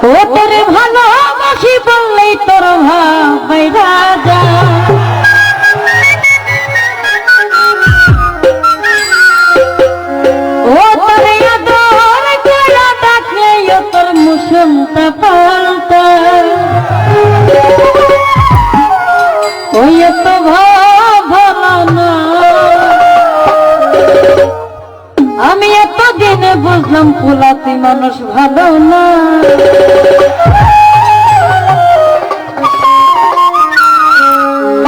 ও তোরে ভালোবাসি বললেই তোর ভাইরা যা ও তোরে আদর করে ডাকলে তোর মুসলটা পাল্টা ওই তো ভালো না আমি এতদিনে বুঝলাম ফুলাতি মানুষ ভালো না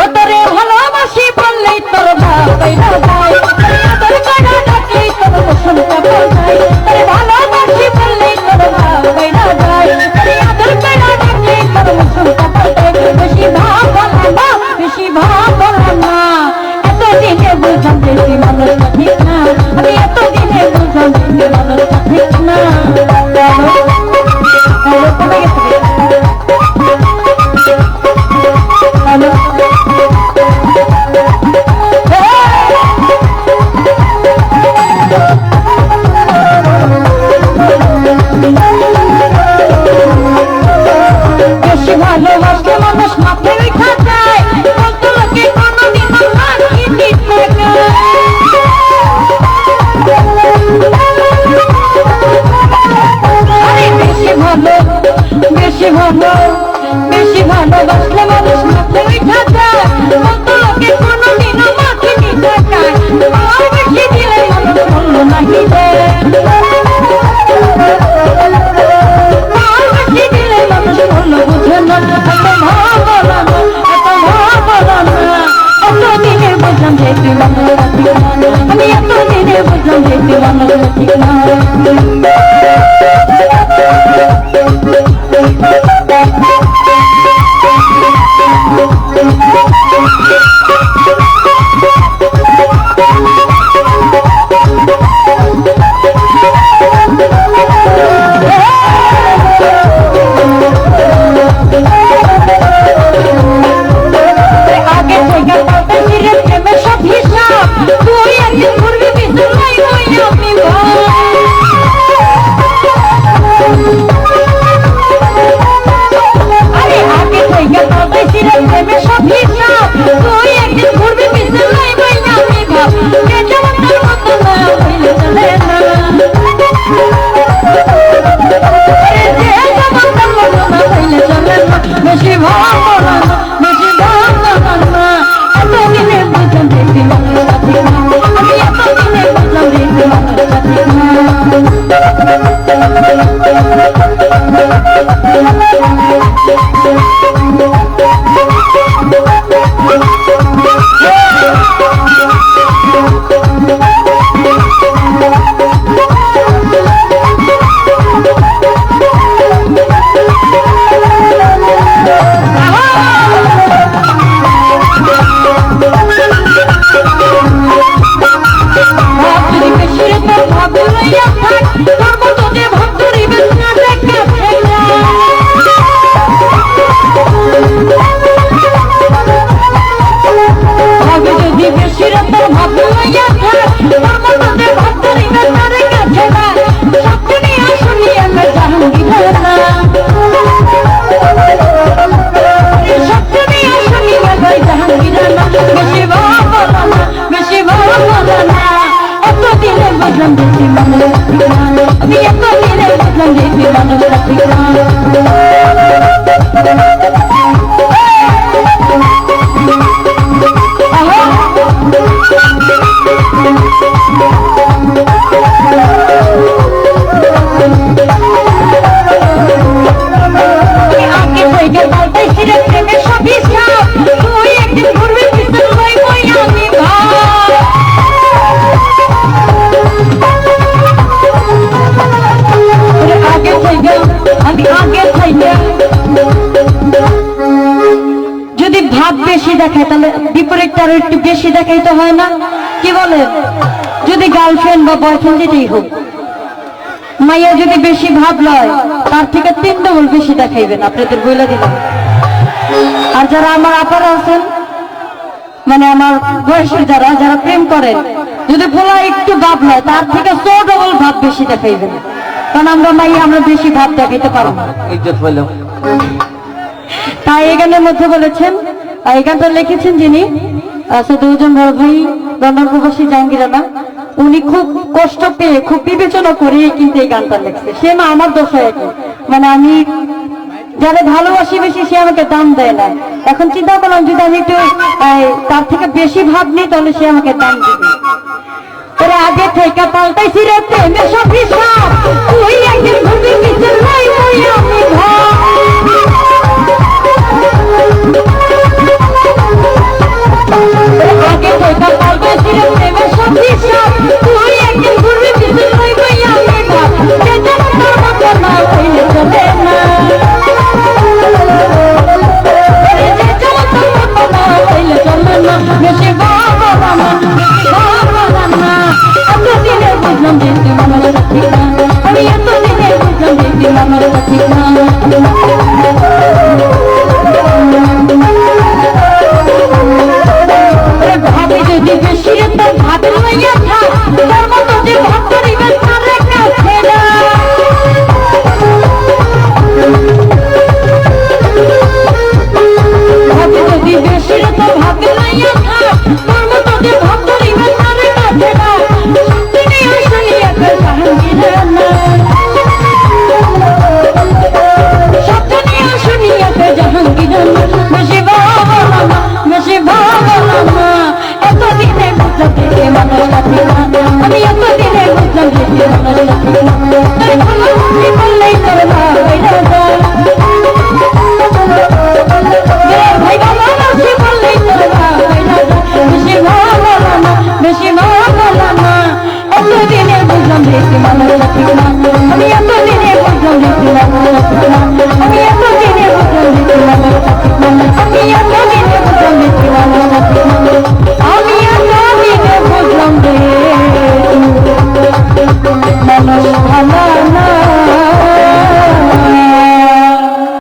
ও তোরে ভালোবাসি বললেই তোর ভাইরা যায় তোর কাটা ডাকলেই তোর মুসলটা পাল্টায় তোরে ভালোবাসি বললেই তোর ভাইরা যায় তোরে আদর কাটা ডাকলেই তোর মুসলটা পাল্টায় বেশি ভাব বলা না বেশি ভাব বলা না এতদিনে বুঝলাম যে তুই মানুষটা ঠিক না আমি এতদিনে বুঝলাম যে তুই মানুষটা ঠিক না কমে গেছে বেশি ভালোবাসলে মানুষ মাথায় রেখা যায় বলতো লোকে কোনোদিন মানকি দিতে আরে বেশি ভালোবাসলে মানুষ মাথায় রেখা যায় বলতো লোকে কোনোদিন মানকি দিতে চায় বেশি দিলে মানুষ বলল নাকি দেয় বুঝে না এত ভাবনা এতদিনে বুঝলাম যে তুই মানুষটা ঠিক না আমি এতদিনে বুঝলাম যে তুই মানুষটা ঠিক না যদি ভাব বেশি দেখায় তাহলে বিপরীতটা আরো একটু বেশি দেখাইতে হয় না কি বলেন যদি গার্লফ্রেন্ড বা বয়ফ্রেন্ড যেটাই হোক মাইয়া যদি বেশি ভাব লয় তার থেকে 3 ডবল বেশি দেখাইবেন আপনাদের বলে দিলাম আর যারা আমার আপারা আছেন মানে আমার বয়সের যারা যারা প্রেম করেন যদি বলা একটু ভাব লয় তার থেকে 100 ডবল ভাব বেশি দেখাইবেন কারণ আমরা মাই আমরা বেশি ভাব দেখাইতে পারবো না। ইজ্জত পাইলাম। তাই এই গানের মধ্যে বলেছেন, এই গানটা লিখেছেন যিনি দুজন বড় ভাই লন্ডন প্রবাসী জাহাঙ্গীর রানা, উনি খুব কষ্ট পেয়ে খুব বিবেচনা করে কিন্তু এই গানটা লিখছে। সে না আমার দোষ হয় কি, মানে আমি যারা ভালোবাসি বেশি সে আমাকে দাম দেয় না। এখন চিন্তা করলাম যদি আমি একটু তার থেকে বেশি ভাব নিই তাহলে সে আমাকে দাম দিবে। তোরে আগে থেকে পাল্টাইছি রে প্রেমের সব হিসাব, তুই একদিন ঘুরবি পিছন নাই মই আমি ভাব। আগে থেকে পাল্টাইছি রে প্রেমের সব হিসাব, তুই একদিন ঘুরবি পিছন নাই মই আমি ভাব। যে যেন তোর মতো না হইলে চলে না, যে যেন তোর মতো না হইলে চলে না। বেশি বাবা রানা বাবা রানা, এতদিনে বুঝলাম যে তুই আমার ঠিক না, আমি এতদিনে বুঝলাম যে তুই আমার ঠিক না।